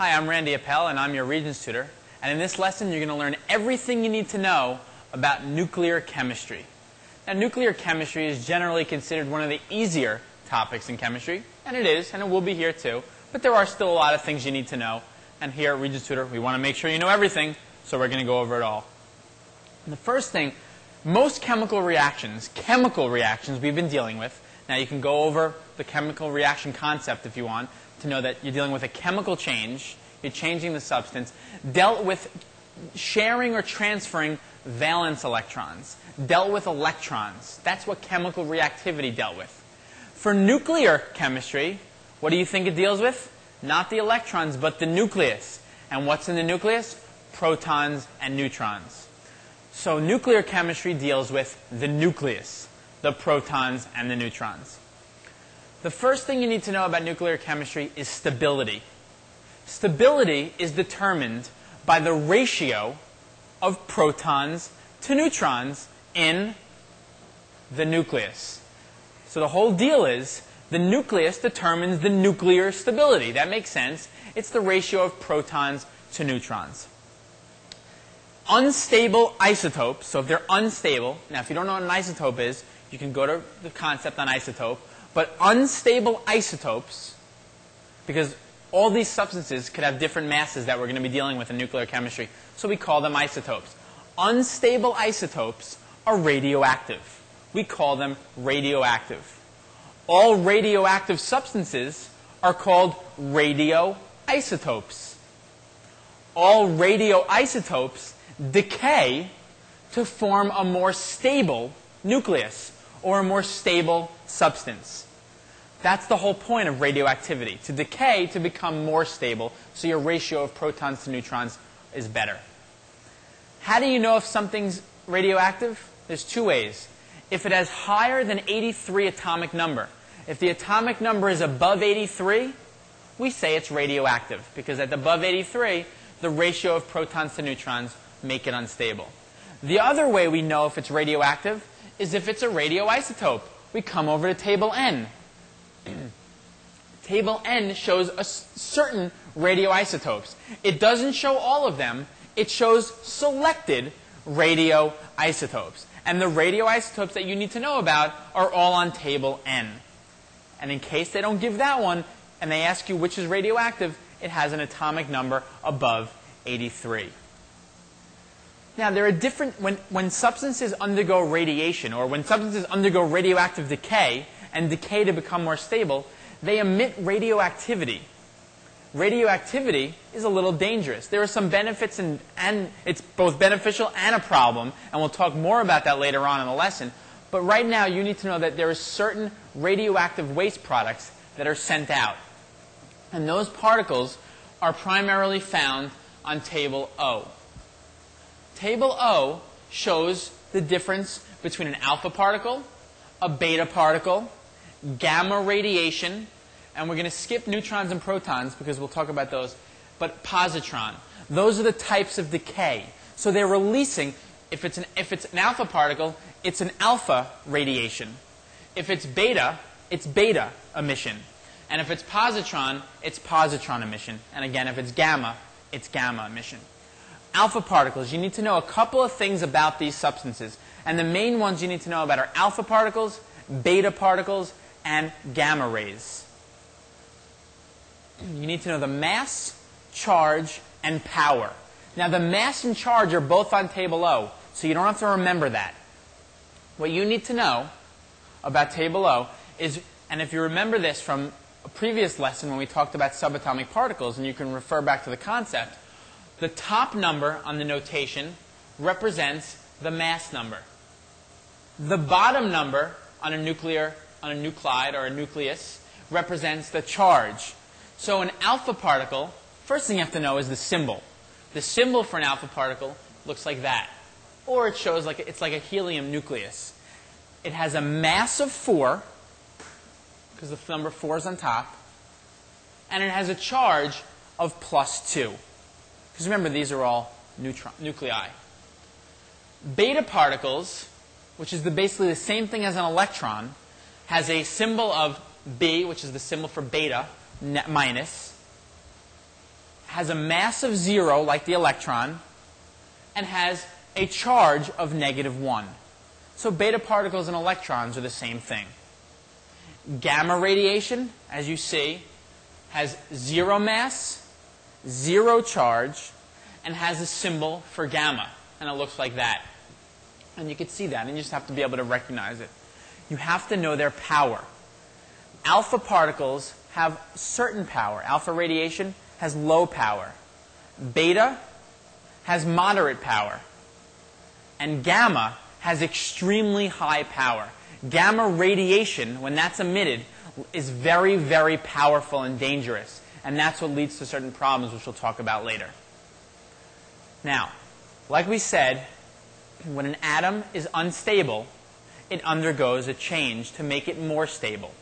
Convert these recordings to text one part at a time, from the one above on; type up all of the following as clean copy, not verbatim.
Hi, I'm Randy Appel, and I'm your Regents tutor. And in this lesson, you're going to learn everything you need to know about nuclear chemistry. Now, nuclear chemistry is generally considered one of the easier topics in chemistry, and it is, and it will be here too. But there are still a lot of things you need to know. And here at Regents tutor, we want to make sure you know everything, so we're going to go over it all. And the first thing, most chemical reactions we've been dealing with. Now, you can go over the chemical reaction concept if you want to know that you're dealing with a chemical change, you're changing the substance, dealt with sharing or transferring valence electrons, dealt with electrons. That's what chemical reactivity dealt with. For nuclear chemistry, what do you think it deals with? Not the electrons, but the nucleus. And what's in the nucleus? Protons and neutrons. So nuclear chemistry deals with the nucleus, the protons and the neutrons. The first thing you need to know about nuclear chemistry is stability. Stability is determined by the ratio of protons to neutrons in the nucleus. So the whole deal is the nucleus determines the nuclear stability. That makes sense. It's the ratio of protons to neutrons. Unstable isotopes, so if they're unstable, now if you don't know what an isotope is, you can go to the concept on isotope. But unstable isotopes, because all these substances could have different masses that we're going to be dealing with in nuclear chemistry, so we call them isotopes. Unstable isotopes are radioactive. We call them radioactive. All radioactive substances are called radioisotopes. All radioisotopes decay to form a more stable nucleus or a more stable substance. That's the whole point of radioactivity, to decay to become more stable, so your ratio of protons to neutrons is better. How do you know if something's radioactive? There's two ways. If it has higher than 83 atomic number, if the atomic number is above 83, we say it's radioactive, because at above 83, the ratio of protons to neutrons make it unstable. The other way we know if it's radioactive is if it's a radioisotope. We come over to table N. Table N shows certain radioisotopes. It doesn't show all of them. It shows selected radioisotopes. And the radioisotopes that you need to know about are all on table N. And in case they don't give that one, and they ask you which is radioactive, it has an atomic number above 83. Now, there are different, when substances undergo radiation, or when substances undergo radioactive decay and decay to become more stable, they emit radioactivity. Radioactivity is a little dangerous. There are some benefits, and it's both beneficial and a problem, and we'll talk more about that later on in the lesson. But right now, you need to know that there are certain radioactive waste products that are sent out. And those particles are primarily found on table O. Table O shows the difference between an alpha particle, a beta particle, gamma radiation, and we're going to skip neutrons and protons because we'll talk about those, but positron. Those are the types of decay. So they're releasing, if it's an alpha particle, it's an alpha radiation. If it's beta emission. And if it's positron, it's positron emission. And again, if it's gamma emission. Alpha particles, you need to know a couple of things about these substances. And the main ones you need to know about are alpha particles, beta particles, and gamma rays. You need to know the mass, charge, and power. Now, the mass and charge are both on table O, so you don't have to remember that. What you need to know about table O is, and if you remember this from a previous lesson when we talked about subatomic particles, and you can refer back to the concept, the top number on the notation represents the mass number. The bottom number on a nuclide or a nucleus represents the charge. So an alpha particle, first thing you have to know is the symbol. The symbol for an alpha particle looks like that. Or it shows like it's like a helium nucleus. It has a mass of 4, because the number 4 is on top, and it has a charge of +2. Because remember, these are all nuclei. Beta particles, which is basically the same thing as an electron, has a symbol of B, which is the symbol for beta, minus, has a mass of 0, like the electron, and has a charge of -1. So beta particles and electrons are the same thing. Gamma radiation, as you see, has 0 mass, 0 charge, and has a symbol for gamma. And it looks like that. And you can see that, and you just have to be able to recognize it. You have to know their power. Alpha particles have certain power. Alpha radiation has low power. Beta has moderate power. And gamma has extremely high power. Gamma radiation, when that's emitted, is very, very powerful and dangerous. And that's what leads to certain problems, which we'll talk about later. Now, like we said, when an atom is unstable, it undergoes a change to make it more stable.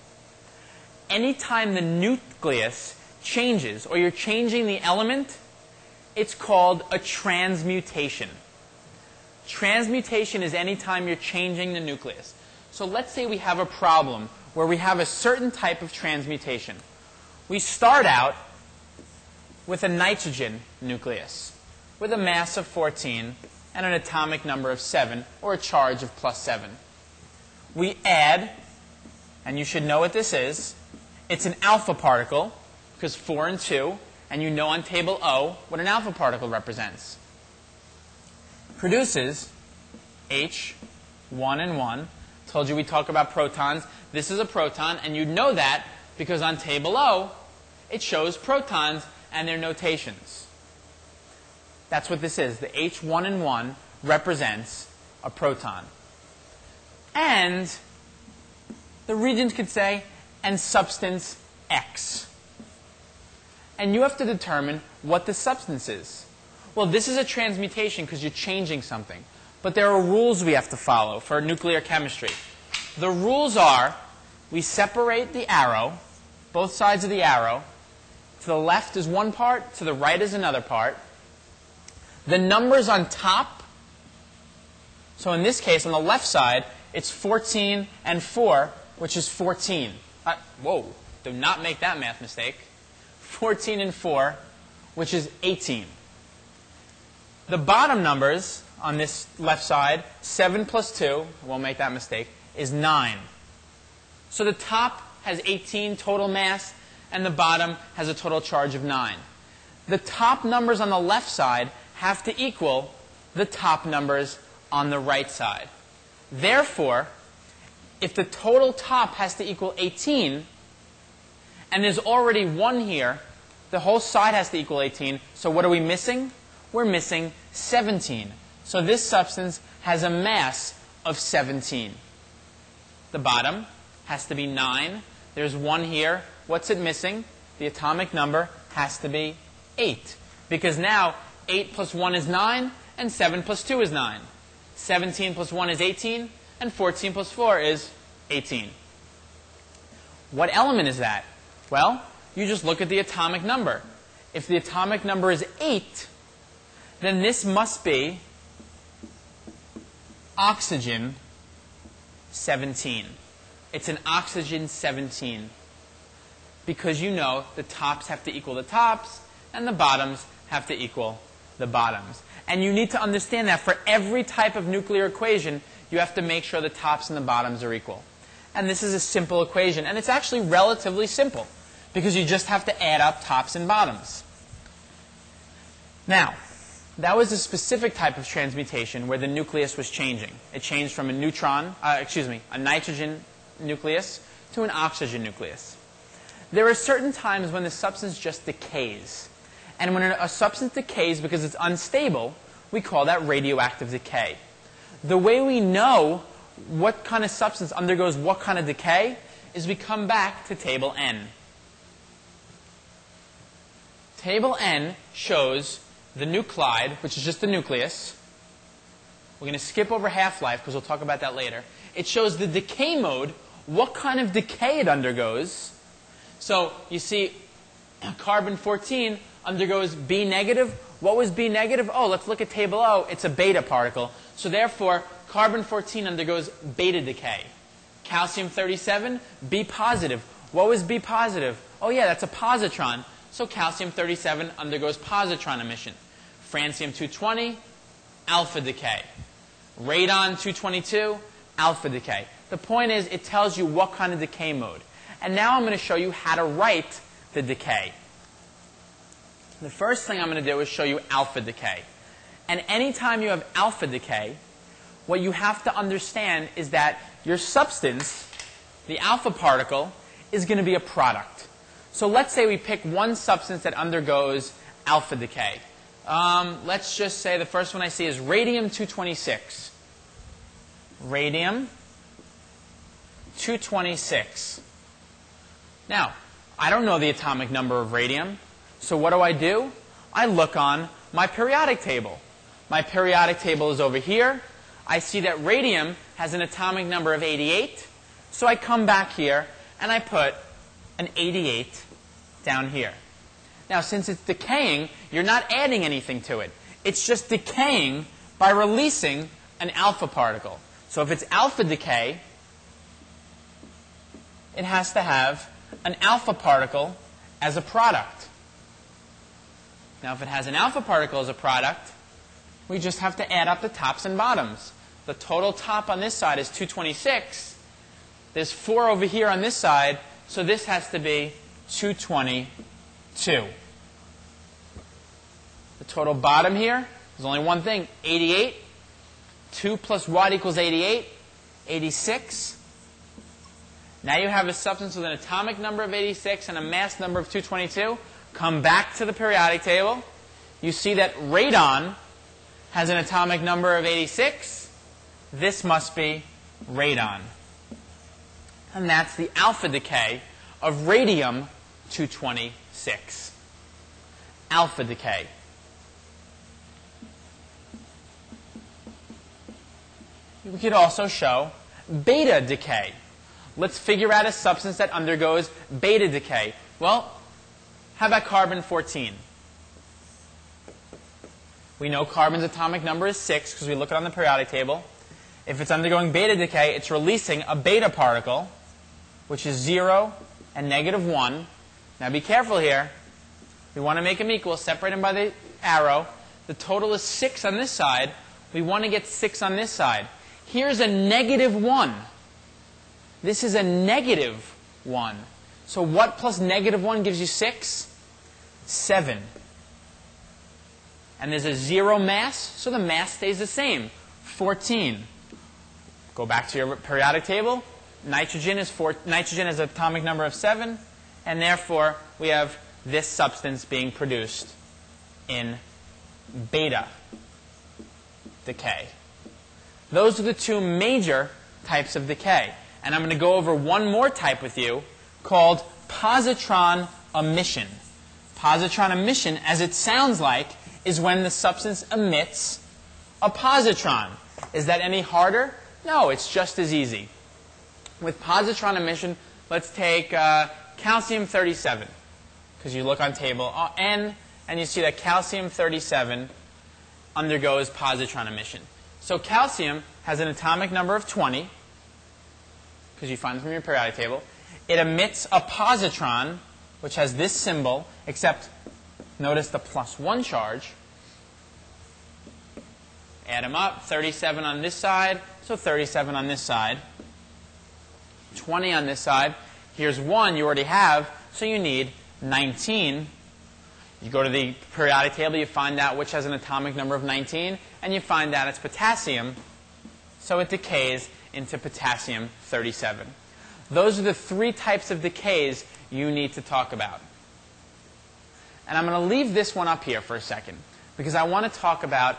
Anytime the nucleus changes, or you're changing the element, it's called a transmutation. Transmutation is anytime you're changing the nucleus. So let's say we have a problem where we have a certain type of transmutation. We start out with a nitrogen nucleus with a mass of 14 and an atomic number of 7, or a charge of +7. We add, and you should know what this is, it's an alpha particle, because 4 and 2, and you know on table O what an alpha particle represents. Produces H, 1 and 1. Told you we talk about protons. This is a proton, and you know that because on table O, it shows protons and their notations. That's what this is. The H1 and 1 represents a proton. And the Regents could say, and substance X. And you have to determine what the substance is. Well, this is a transmutation because you're changing something. But there are rules we have to follow for nuclear chemistry. The rules are, we separate the arrow, both sides of the arrow. To the left is one part, to the right is another part. The numbers on top, so in this case, on the left side, it's 14 and 4, which is 14. Whoa, do not make that math mistake. 14 and 4, which is 18. The bottom numbers on this left side, 7 plus 2, won't make that mistake, is 9. So the top has 18 total mass, and the bottom has a total charge of 9. The top numbers on the left side have to equal the top numbers on the right side. Therefore, if the total top has to equal 18, and there's already 1 here, the whole side has to equal 18. So what are we missing? We're missing 17. So this substance has a mass of 17. The bottom has to be 9. There's 1 here. What's it missing? The atomic number has to be 8. Because now 8 plus 1 is 9, and 7 plus 2 is 9. 17 plus 1 is 18, and 14 plus 4 is 18. What element is that? Well, you just look at the atomic number. If the atomic number is 8, then this must be oxygen 17. It's an oxygen 17. Because you know the tops have to equal the tops, and the bottoms have to equal the bottoms. And you need to understand that for every type of nuclear equation, you have to make sure the tops and the bottoms are equal. And this is a simple equation. And it's actually relatively simple, because you just have to add up tops and bottoms. Now, that was a specific type of transmutation where the nucleus was changing. It changed from a nitrogen nucleus to an oxygen nucleus. There are certain times when the substance just decays. And when a substance decays because it's unstable, we call that radioactive decay. The way we know what kind of substance undergoes what kind of decay is we come back to table N. Table N shows the nuclide, which is just the nucleus. We're going to skip over half-life because we'll talk about that later. It shows the decay mode, what kind of decay it undergoes. So you see carbon-14 undergoes B negative. What was B negative? Oh, let's look at table O. It's a beta particle. So therefore, carbon-14 undergoes beta decay. Calcium-37, B positive. What was B positive? Oh yeah, that's a positron. So calcium-37 undergoes positron emission. Francium-220, alpha decay. Radon-222, alpha decay. The point is, it tells you what kind of decay mode. And now I'm going to show you how to write the decay. The first thing I'm going to do is show you alpha decay. And anytime you have alpha decay, what you have to understand is that your substance, the alpha particle, is going to be a product. So let's say we pick one substance that undergoes alpha decay. Let's just say the first one I see is radium-226. Radium-226. Now, I don't know the atomic number of radium, so what do? I look on my periodic table. My periodic table is over here. I see that radium has an atomic number of 88, so I come back here and I put an 88 down here. Now, since it's decaying, you're not adding anything to it. It's just decaying by releasing an alpha particle. So if it's alpha decay, it has to have an alpha particle as a product. Now, if it has an alpha particle as a product, we just have to add up the tops and bottoms. The total top on this side is 226. There's 4 over here on this side, so this has to be 222. The total bottom here, there's only one thing, 88. 2 plus what equals 88? 86. Now you have a substance with an atomic number of 86 and a mass number of 222. Come back to the periodic table. You see that radon has an atomic number of 86. This must be radon. And that's the alpha decay of radium-226. Alpha decay. We could also show beta decay. Let's figure out a substance that undergoes beta decay. Well, how about carbon-14? We know carbon's atomic number is 6 because we look it on the periodic table. If it's undergoing beta decay, it's releasing a beta particle, which is 0 and -1. Now be careful here. We want to make them equal, separate them by the arrow. The total is 6 on this side. We want to get 6 on this side. Here's a -1. This is a -1. So what plus -1 gives you 6? 7. And there's a 0 mass, so the mass stays the same, 14. Go back to your periodic table. Nitrogen has an atomic number of 7, and therefore we have this substance being produced in beta decay. Those are the two major types of decay. And I'm going to go over one more type with you called positron emission. Positron emission, as it sounds like, is when the substance emits a positron. Is that any harder? No, it's just as easy. With positron emission, let's take calcium-37. Because you look on table N, and you see that calcium-37 undergoes positron emission. So calcium has an atomic number of 20, because you find it from your periodic table. It emits a positron, which has this symbol, except notice the +1 charge. Add them up. 37 on this side, so 37 on this side. 20 on this side. Here's 1 you already have, so you need 19. You go to the periodic table, you find out which has an atomic number of 19, and you find out it's potassium, so it decays into potassium-37. Those are the 3 types of decays you need to talk about. And I'm going to leave this one up here for a second, because I want to talk about,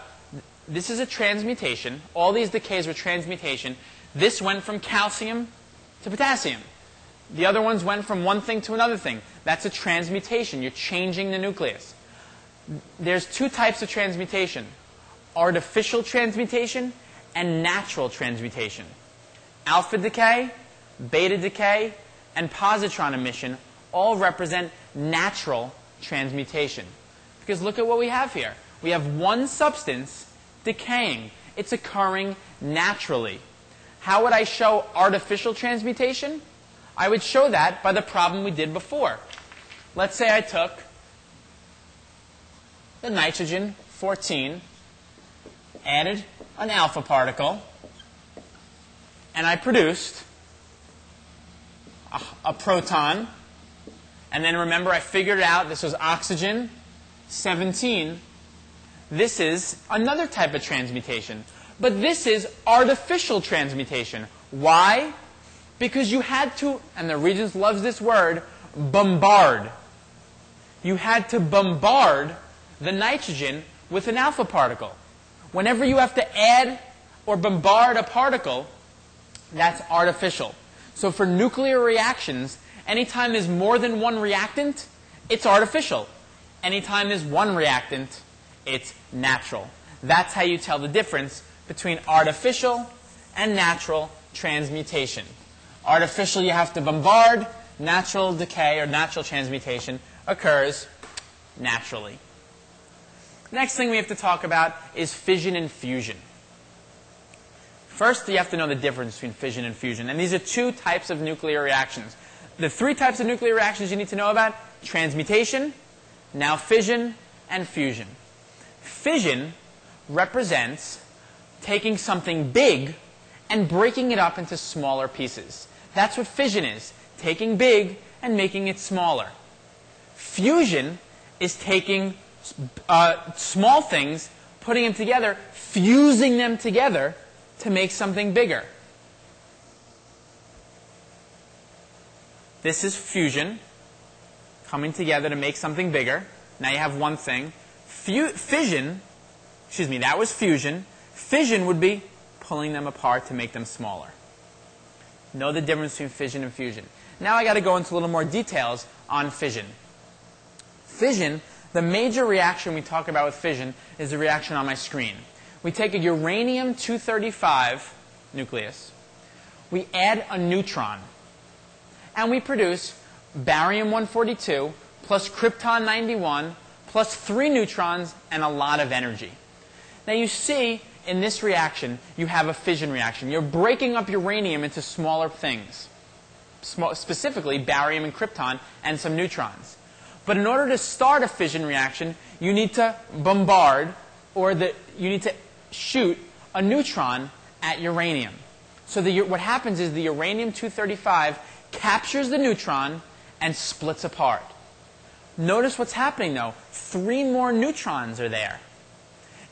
this is a transmutation. All these decays were transmutation. This went from calcium to potassium. The other ones went from one thing to another thing. That's a transmutation. You're changing the nucleus. There's 2 types of transmutation: artificial transmutation and natural transmutation. Alpha decay, beta decay, and positron emission all represent natural transmutation. Because look at what we have here. We have one substance decaying. It's occurring naturally. How would I show artificial transmutation? I would show that by the problem we did before. Let's say I took the nitrogen 14, added an alpha particle, and I produced a proton. And then remember, I figured out this was oxygen 17. This is another type of transmutation. But this is artificial transmutation. Why? Because you had to, and the Regents loves this word, bombard. You had to bombard the nitrogen with an alpha particle. Whenever you have to add or bombard a particle, that's artificial. So for nuclear reactions, anytime there's more than one reactant, it's artificial. Anytime there's one reactant, it's natural. That's how you tell the difference between artificial and natural transmutation. Artificial, you have to bombard. Natural decay or natural transmutation occurs naturally. Next thing we have to talk about is fission and fusion. First, you have to know the difference between fission and fusion. And these are two types of nuclear reactions. The three types of nuclear reactions you need to know about: transmutation, now fission, and fusion. Fission represents taking something big and breaking it up into smaller pieces. That's what fission is, taking big and making it smaller. Fusion is taking small things, putting them together, fusing them together to make something bigger. This is fusion, coming together to make something bigger. Now you have one thing. Fission, that was fusion. Fission would be pulling them apart to make them smaller. Know the difference between fission and fusion. Now I got to go into a little more details on fission. Fission, the major reaction we talk about with fission is the reaction on my screen. We take a uranium-235 nucleus, we add a neutron, and we produce barium-142 plus krypton-91 plus 3 neutrons and a lot of energy. Now you see in this reaction you have a fission reaction. You're breaking up uranium into smaller things, specifically barium and krypton and some neutrons. But in order to start a fission reaction, you need to bombard, or you need to shoot a neutron at uranium. So what happens is the uranium-235 captures the neutron and splits apart. Notice what's happening, though. 3 more neutrons are there.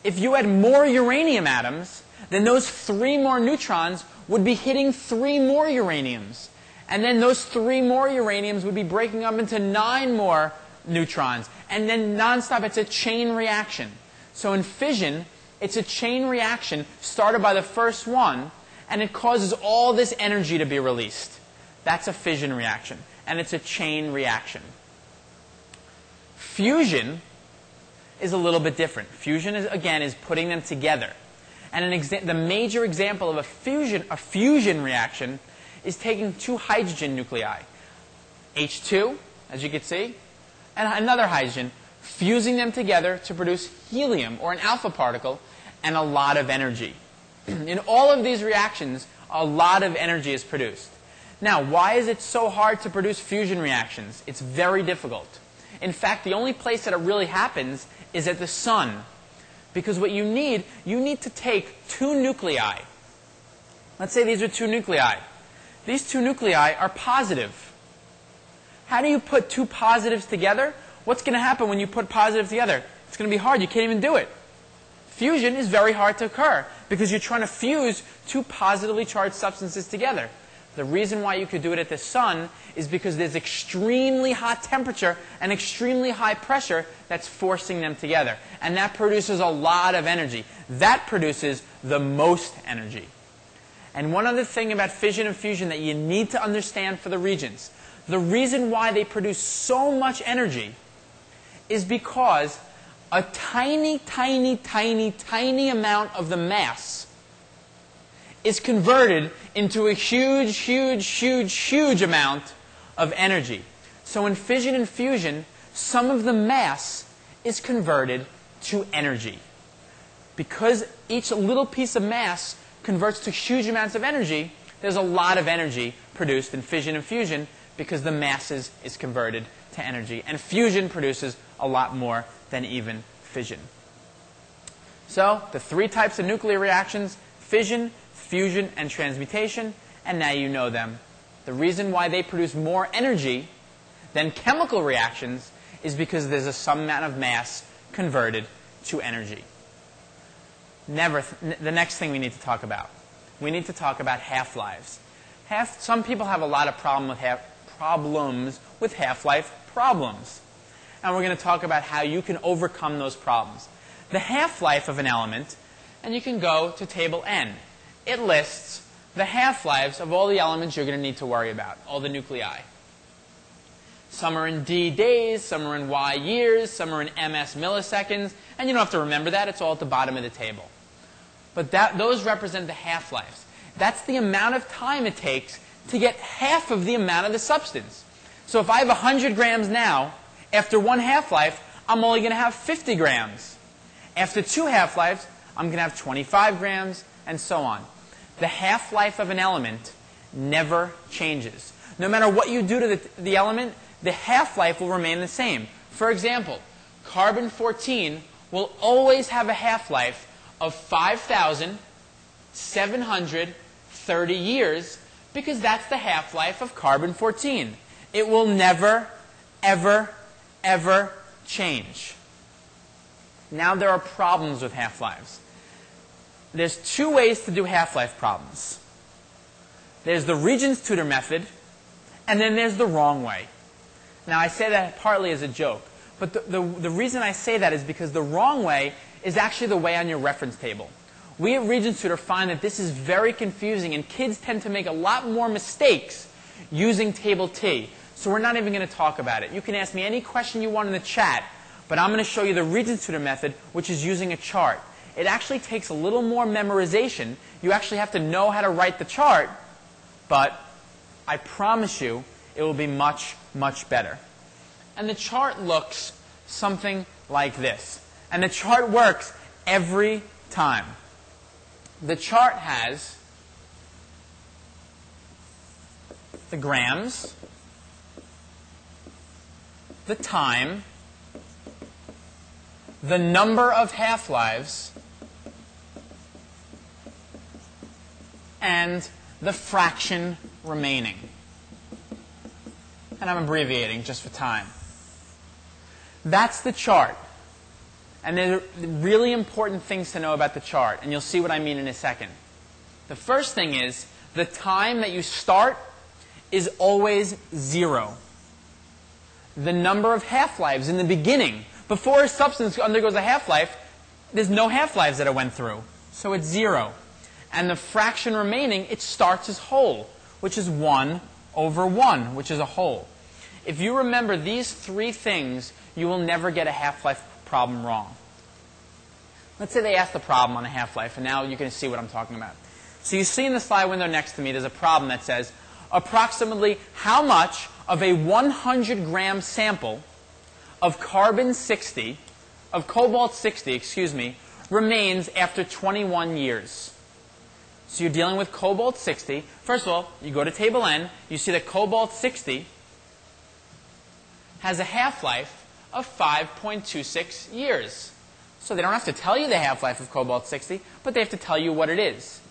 If you had more uranium atoms, then those 3 more neutrons would be hitting 3 more uraniums. And then those 3 more uraniums would be breaking up into 9 more neutrons. And then nonstop, it's a chain reaction. So in fission, it's a chain reaction started by the first one, and it causes all this energy to be released. That's a fission reaction, and it's a chain reaction. Fusion is a little bit different. Fusion, is putting them together. And the major example of a fusion reaction is taking 2 hydrogen nuclei, H2, as you can see, and another hydrogen, fusing them together to produce helium, or an alpha particle, and a lot of energy. In all of these reactions, a lot of energy is produced. Now, why is it so hard to produce fusion reactions? It's very difficult. In fact, the only place that it really happens is at the sun. Because what you need to take 2 nuclei. Let's say these are 2 nuclei. These 2 nuclei are positive. How do you put 2 positives together? What's going to happen when you put positives together? It's going to be hard. You can't even do it. Fusion is very hard to occur because you're trying to fuse 2 positively charged substances together. The reason why you could do it at the sun is because there's extremely hot temperature and extremely high pressure that's forcing them together. And that produces a lot of energy. That produces the most energy. And one other thing about fission and fusion that you need to understand for the Regents, the reason why they produce so much energy is because a tiny, tiny, tiny, tiny amount of the mass is converted into a huge, huge, huge, huge amount of energy. So in fission and fusion, some of the mass is converted to energy. Because each little piece of mass converts to huge amounts of energy, there's a lot of energy produced in fission and fusion because the masses is converted to energy. And fusion produces a lot more than even fission. So the three types of nuclear reactions: fission, fusion, and transmutation, and now you know them. The reason why they produce more energy than chemical reactions is because there's some amount of mass converted to energy. The next thing we need to talk about. We need to talk about half-lives. Some people have a lot of problems with half-life problems. And we're going to talk about how you can overcome those problems. The half-life of an element, and you can go to table N. It lists the half-lives of all the elements you're going to need to worry about, all the nuclei. Some are in D days, some are in Y years, some are in MS milliseconds, and you don't have to remember that. It's all at the bottom of the table. But those represent the half-lives. That's the amount of time it takes to get half of the amount of the substance. So if I have 100 grams now, after one half-life, I'm only going to have 50 grams. After two half-lives, I'm going to have 25 grams, and so on. The half-life of an element never changes. No matter what you do to the element, the half-life will remain the same. For example, carbon-14 will always have a half-life of 5,730 years, because that's the half-life of carbon-14. It will never, ever, ever change. Now there are problems with half-lives. There's two ways to do half-life problems. There's the Regents-Souter method, and then there's the wrong way. Now I say that partly as a joke, but the reason I say that is because the wrong way is actually the way on your reference table. We at Regents-Souter find that this is very confusing, and kids tend to make a lot more mistakes using table T. So we're not even going to talk about it. You can ask me any question you want in the chat, but I'm going to show you the Regents-Souter method, which is using a chart. It actually takes a little more memorization. You actually have to know how to write the chart, but I promise you it will be much, much better. And the chart looks something like this. And the chart works every time. The chart has the grams, the time, the number of half-lives, and the fraction remaining. And I'm abbreviating just for time. That's the chart. And there are really important things to know about the chart, and you'll see what I mean in a second. The first thing is the time that you start is always 0. The number of half-lives in the beginning, before a substance undergoes a half-life, there's no half-lives that it went through. So it's 0. And the fraction remaining, it starts as whole, which is 1 over 1, which is a whole. If you remember these three things, you will never get a half-life problem wrong. Let's say they asked the problem on a half-life, and now you can see what I'm talking about. So you see in the slide window next to me, there's a problem that says, approximately how much of a 100-gram sample of carbon-60, of cobalt-60, remains after 21 years? So you're dealing with cobalt-60. First of all, you go to table N, you see that cobalt-60 has a half-life of 5.26 years. So they don't have to tell you the half-life of cobalt-60, but they have to tell you what it is.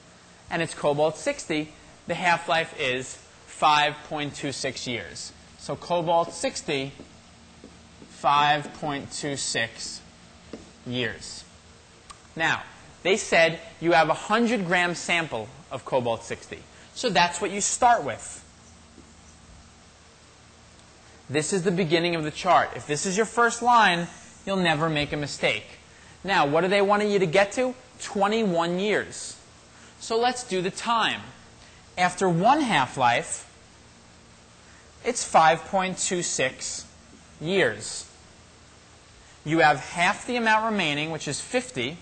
And it's cobalt-60, the half-life is 5.26 years. So cobalt-60, 5.26 years. Now, they said you have a 100-gram sample of cobalt-60. So that's what you start with. This is the beginning of the chart. If this is your first line, you'll never make a mistake. Now, what do they want you to get to? 21 years. So let's do the time. After one half-life, it's 5.26 years. You have half the amount remaining, which is 50.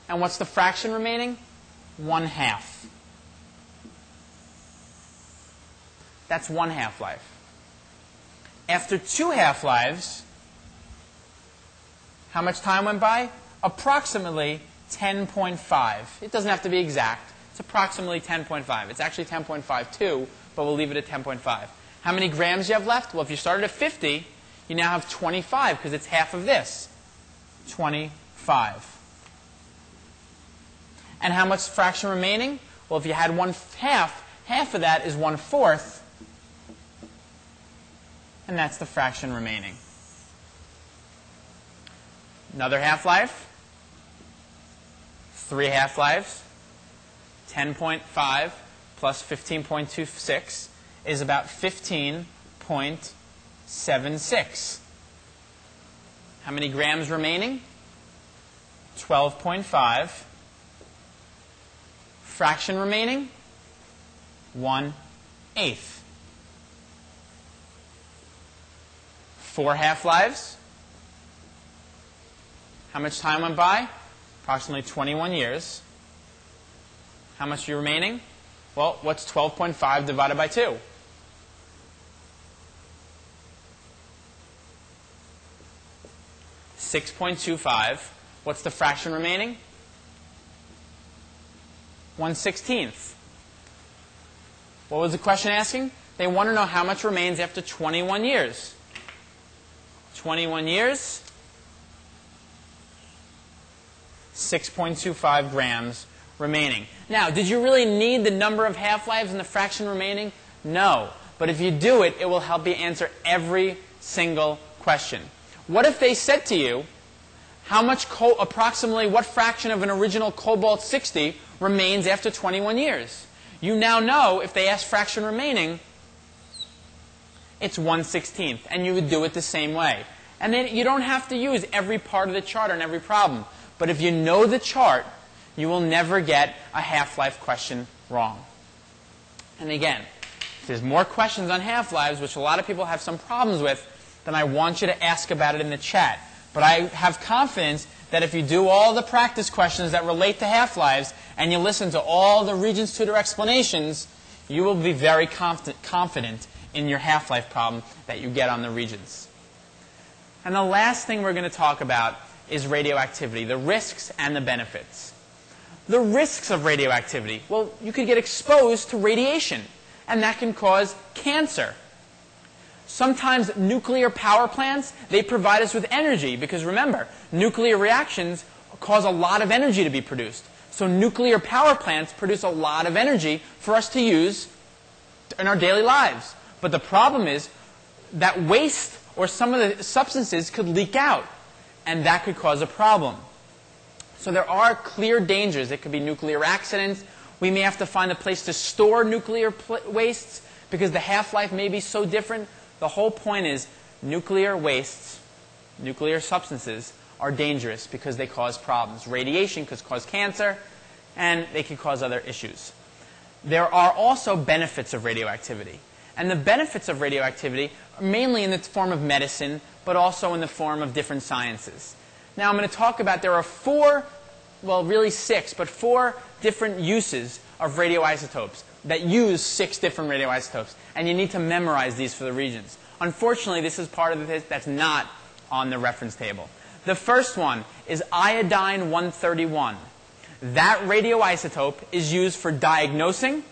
And what's the fraction remaining? 1/2. That's one half-life. After two half-lives, how much time went by? Approximately 10.5. It doesn't have to be exact. It's approximately 10.5. It's actually 10.52, but we'll leave it at 10.5. How many grams do you have left? Well, if you started at 50, you now have 25 because it's half of this. 25. And how much fraction remaining? Well, if you had 1/2, half of that is 1/4, and that's the fraction remaining. Another half-life, 3 half-lives, 10.5 plus 15.26 is about 15.76. How many grams remaining? 12.5. Fraction remaining? 1/8. 4 half-lives. How much time went by? Approximately 21 years. How much are remaining? Well, what's 12.5 divided by 2? 6.25. What's the fraction remaining? 1/16. What was the question asking? They want to know how much remains after 21 years. 21 years, 6.25 grams remaining. Now, did you really need the number of half-lives and the fraction remaining? No. But if you do it, it will help you answer every single question. What if they said to you, how much approximately what fraction of an original cobalt-60 remains after 21 years? You now know if they ask fraction remaining, it's 1/16, and you would do it the same way. And then you don't have to use every part of the chart on every problem. But if you know the chart, you will never get a half-life question wrong. And again, if there's more questions on half-lives, which a lot of people have some problems with, then I want you to ask about it in the chat. But I have confidence that if you do all the practice questions that relate to half-lives and you listen to all the Regents Tutor explanations, you will be very confident in your half-life problem that you get on the Regents. And the last thing we're going to talk about is radioactivity, the risks and the benefits. The risks of radioactivity, well, you could get exposed to radiation, and that can cause cancer. Sometimes nuclear power plants, they provide us with energy because remember, nuclear reactions cause a lot of energy to be produced. So nuclear power plants produce a lot of energy for us to use in our daily lives. But the problem is that waste or some of the substances could leak out, and that could cause a problem. So there are clear dangers. It could be nuclear accidents. We may have to find a place to store nuclear wastes because the half-life may be so different. The whole point is nuclear wastes, nuclear substances, are dangerous because they cause problems. Radiation could cause cancer, and they can cause other issues. There are also benefits of radioactivity. And the benefits of radioactivity are mainly in the form of medicine, but also in the form of different sciences. Now I'm going to talk about, there are 4, well really 6, but 4 different uses of radioisotopes that use 6 different radioisotopes. And you need to memorize these for the Regents. Unfortunately, this is part of it that's not on the reference table. The first one is iodine 131. That radioisotope is used for diagnosing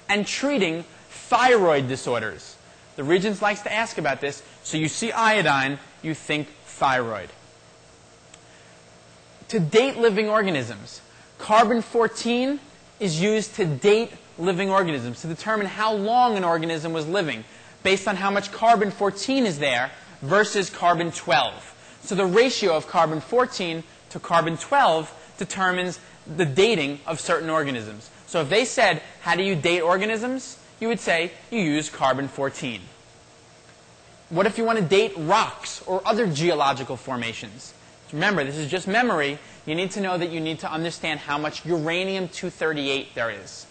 and treating thyroid disorders. The Regents likes to ask about this, so you see iodine, you think thyroid. To date living organisms, carbon-14 is used to date living organisms, to determine how long an organism was living, based on how much carbon-14 is there versus carbon-12. So the ratio of carbon-14 to carbon-12 determines the dating of certain organisms. So if they said, how do you date organisms? You would say, you use carbon-14. What if you want to date rocks or other geological formations? Remember, this is just memory. You need to know that you need to understand how much uranium-238 there is.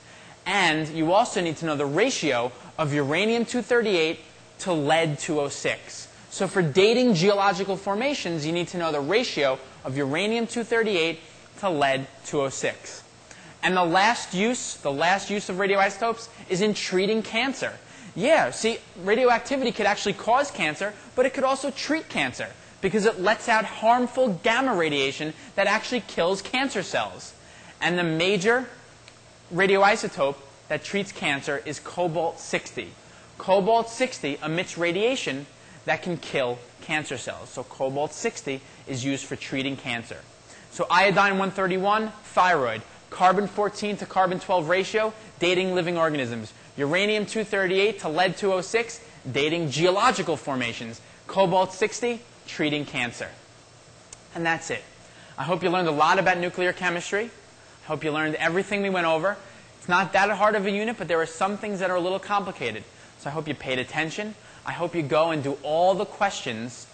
And you also need to know the ratio of uranium-238 to lead-206. So for dating geological formations, you need to know the ratio of uranium-238 to lead-206. And the last use of radioisotopes is in treating cancer. Yeah, see, radioactivity could actually cause cancer, but it could also treat cancer because it lets out harmful gamma radiation that actually kills cancer cells. And the major radioisotope that treats cancer is cobalt-60. Cobalt-60 emits radiation that can kill cancer cells. So cobalt-60 is used for treating cancer. So iodine-131, thyroid. Carbon-14 to carbon-12 ratio, dating living organisms. Uranium-238 to lead-206, dating geological formations. Cobalt-60, treating cancer. And that's it. I hope you learned a lot about nuclear chemistry. I hope you learned everything we went over. It's not that hard of a unit, but there are some things that are a little complicated. So I hope you paid attention. I hope you go and do all the questions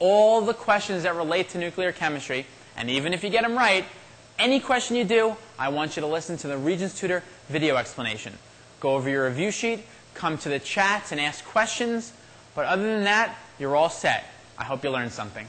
that relate to nuclear chemistry. And even if you get them right, any question you do, I want you to listen to the Regents Tutor video explanation. Go over your review sheet, come to the chats and ask questions. But other than that, you're all set. I hope you learned something.